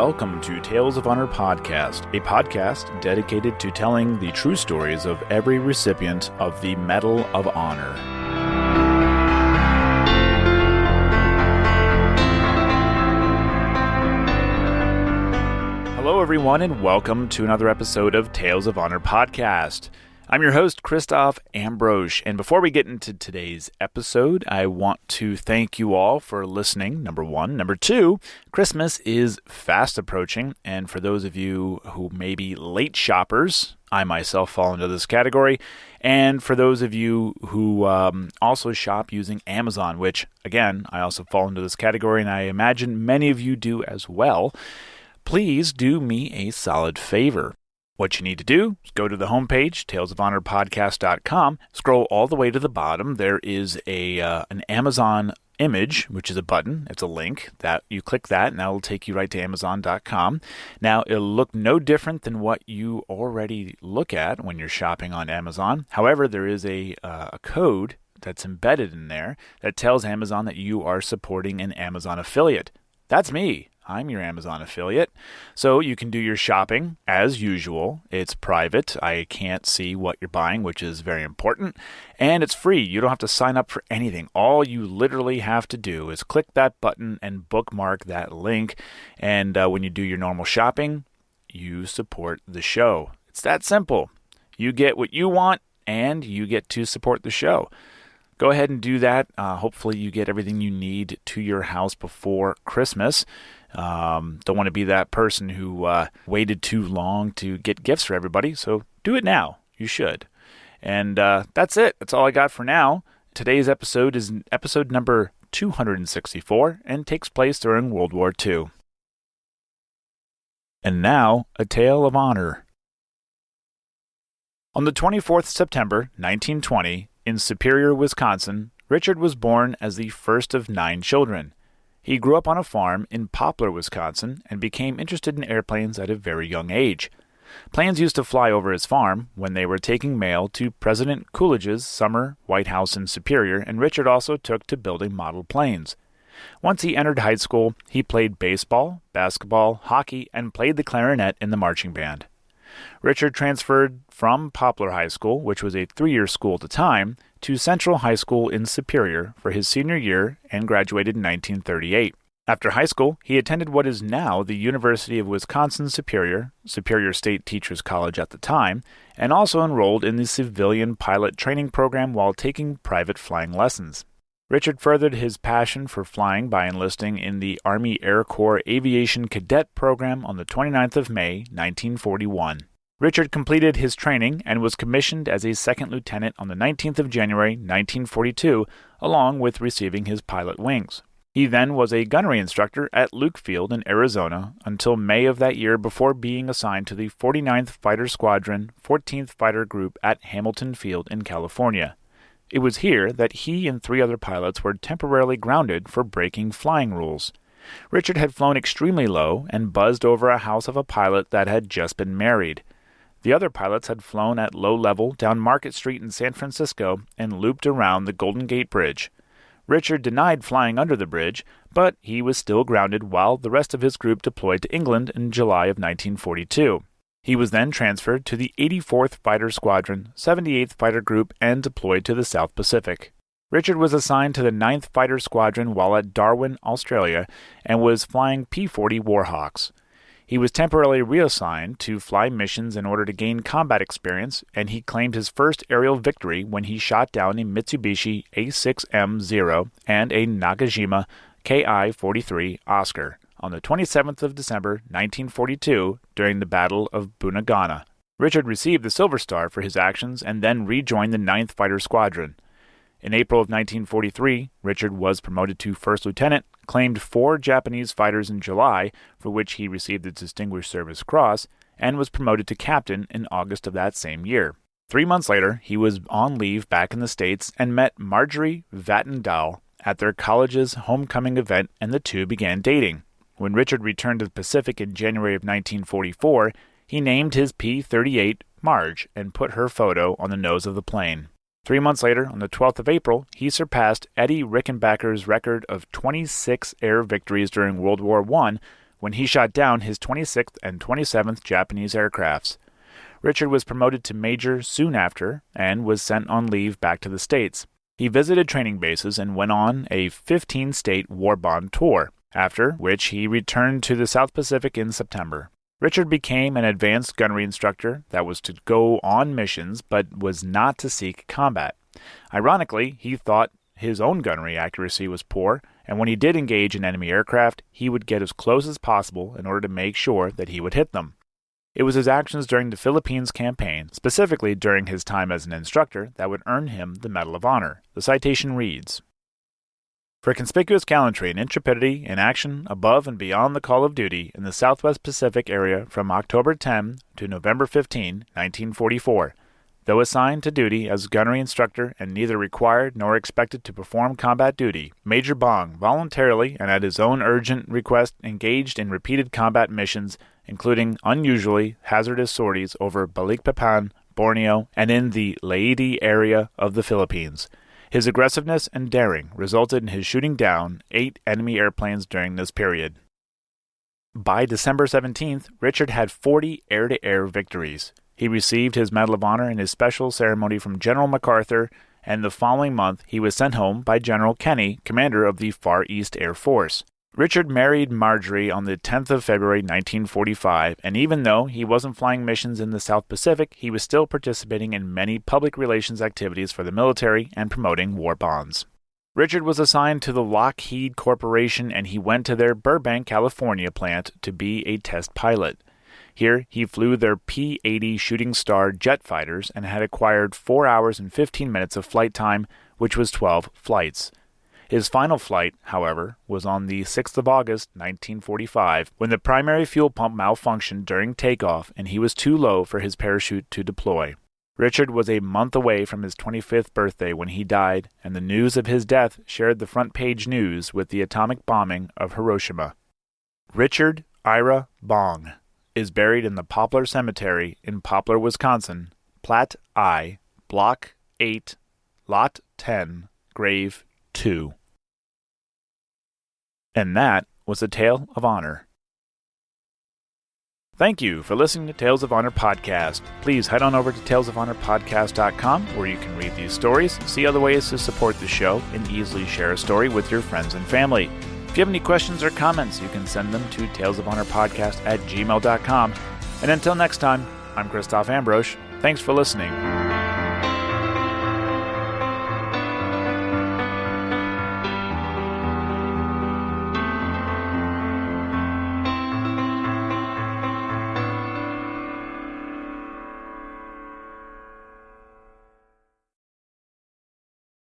welcome to Tales of Honor Podcast, a podcast dedicated to telling the true stories of every recipient of the Medal of Honor. Hello everyone and welcome to another episode of Tales of Honor Podcast. I'm your host, Christoph Ambrosch, and before we get into today's episode, I want to thank you all for listening, number one. Number two, Christmas is fast approaching, and for those of you who may be late shoppers, I myself fall into this category, and for those of you who also shop using Amazon, which, again, I also fall into this category, and I imagine many of you do as well, please do me a solid favor. What you need to do is go to the homepage, talesofhonorpodcast.com, scroll all the way to the bottom. There is an Amazon image, which is a button. It's a link. That you click that, and that will take you right to Amazon.com. Now, it'll look no different than what you already look at when you're shopping on Amazon. However, there is a code that's embedded in there that tells Amazon that you are supporting an Amazon affiliate. That's me. I'm your Amazon affiliate. So you can do your shopping as usual. It's private. I can't see what you're buying, which is very important. And it's free. You don't have to sign up for anything. All you literally have to do is click that button and bookmark that link. And when you do your normal shopping, you support the show. It's that simple. You get what you want and you get to support the show. Go ahead and do that. Hopefully you get everything you need to your house before Christmas. Don't want to be that person who waited too long to get gifts for everybody, so do it now. You should. And that's it. That's all I got for now. Today's episode is episode number 264 and takes place during World War II. And now, a tale of honor. On the 24th September, 1920, in Superior, Wisconsin, Richard was born as the first of 9 children. He grew up on a farm in Poplar, Wisconsin, and became interested in airplanes at a very young age. Planes used to fly over his farm when they were taking mail to President Coolidge's summer White House in Superior, and Richard also took to building model planes. Once he entered high school, he played baseball, basketball, hockey, and played the clarinet in the marching band. Richard transferred from Poplar High School, which was a 3-year school at the time, to Central High School in Superior for his senior year and graduated in 1938. After high school, he attended what is now the University of Wisconsin-Superior, Superior State Teachers College at the time, and also enrolled in the civilian pilot training program while taking private flying lessons. Richard furthered his passion for flying by enlisting in the Army Air Corps Aviation Cadet Program on the 29th of May, 1941. Richard completed his training and was commissioned as a second lieutenant on the 19th of January, 1942, along with receiving his pilot wings. He then was a gunnery instructor at Luke Field in Arizona until May of that year before being assigned to the 49th Fighter Squadron, 14th Fighter Group at Hamilton Field in California. It was here that he and 3 other pilots were temporarily grounded for breaking flying rules. Richard had flown extremely low and buzzed over a house of a pilot that had just been married. The other pilots had flown at low level down Market Street in San Francisco and looped around the Golden Gate Bridge. Richard denied flying under the bridge, but he was still grounded while the rest of his group deployed to England in July of 1942. He was then transferred to the 84th Fighter Squadron, 78th Fighter Group, and deployed to the South Pacific. Richard was assigned to the 9th Fighter Squadron while at Darwin, Australia, and was flying P-40 Warhawks. He was temporarily reassigned to fly missions in order to gain combat experience, and he claimed his first aerial victory when he shot down a Mitsubishi A6M0 and a Nakajima Ki-43 Oscar on the 27th of December, 1942, during the Battle of Bunagana. Richard received the Silver Star for his actions and then rejoined the 9th Fighter Squadron. In April of 1943, Richard was promoted to First Lieutenant, claimed 4 Japanese fighters in July, for which he received the Distinguished Service Cross, and was promoted to Captain in August of that same year. 3 months later, he was on leave back in the States and met Marjorie Vattendahl at their college's homecoming event, and the two began dating. When Richard returned to the Pacific in January of 1944, he named his P-38 Marge and put her photo on the nose of the plane. 3 months later, on the 12th of April, he surpassed Eddie Rickenbacker's record of 26 air victories during World War I when he shot down his 26th and 27th Japanese aircrafts. Richard was promoted to major soon after and was sent on leave back to the States. He visited training bases and went on a 15-state war bond tour, after which he returned to the South Pacific in September. Richard became an advanced gunnery instructor that was to go on missions but was not to seek combat. Ironically, he thought his own gunnery accuracy was poor, and when he did engage in enemy aircraft, he would get as close as possible in order to make sure that he would hit them. It was his actions during the Philippines campaign, specifically during his time as an instructor, that would earn him the Medal of Honor. The citation reads, "For conspicuous gallantry and intrepidity in action above and beyond the call of duty in the Southwest Pacific area from October 10 to November 15, 1944, though assigned to duty as gunnery instructor and neither required nor expected to perform combat duty, Major Bong voluntarily and at his own urgent request engaged in repeated combat missions, including unusually hazardous sorties over Balikpapan, Borneo, and in the Leyte area of the Philippines. His aggressiveness and daring resulted in his shooting down 8 enemy airplanes during this period." By December 17th, Richard had 40 air-to-air victories. He received his Medal of Honor in his special ceremony from General MacArthur, and the following month he was sent home by General Kenny, commander of the Far East Air Force. Richard married Marjorie on the 10th of February 1945, and even though he wasn't flying missions in the South Pacific, he was still participating in many public relations activities for the military and promoting war bonds. Richard was assigned to the Lockheed Corporation, and he went to their Burbank, California plant to be a test pilot. Here, he flew their P-80 Shooting Star jet fighters and had acquired 4 hours and 15 minutes of flight time, which was 12 flights. His final flight, however, was on the 6th of August, 1945, when the primary fuel pump malfunctioned during takeoff and he was too low for his parachute to deploy. Richard was a month away from his 25th birthday when he died, and the news of his death shared the front-page news with the atomic bombing of Hiroshima. Richard I Bong is buried in the Poplar Cemetery in Poplar, Wisconsin, Plat I, Block 8, Lot 10, Grave 2. And that was a Tale of Honor. Thank you for listening to Tales of Honor Podcast. Please head on over to talesofhonorpodcast.com where you can read these stories, see other ways to support the show, and easily share a story with your friends and family. If you have any questions or comments, you can send them to talesofhonorpodcast@gmail.com. And until next time, I'm Christoph Ambrosch. Thanks for listening.